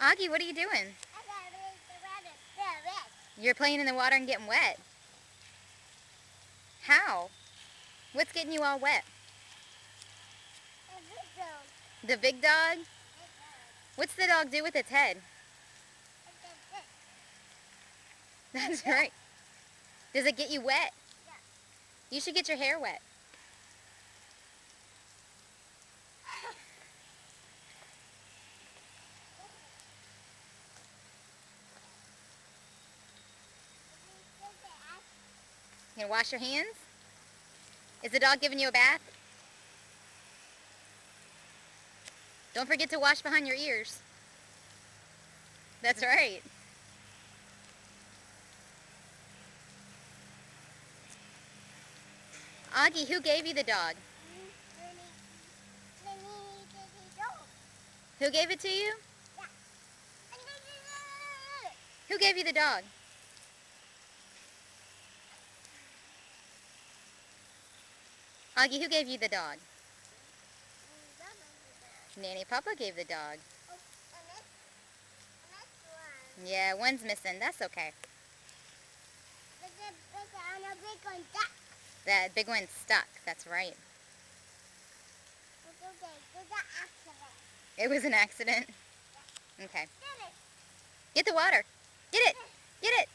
Augie, what are you doing? You're playing in the water and getting wet. How? What's getting you all wet? The big dog? What's the dog do with its head? That's right. Does it get you wet? You should get your hair wet. You gonna wash your hands? Is the dog giving you a bath? Don't forget to wash behind your ears. That's right. Augie, who gave you the dog? Who gave it to you? Who gave you the dog? Augie, who gave you the dog? Nanny Papa gave the dog. Yeah, one's missing. That's okay. That big one's stuck. That's right. It was an accident? Okay. Get the water. Get it. Get it.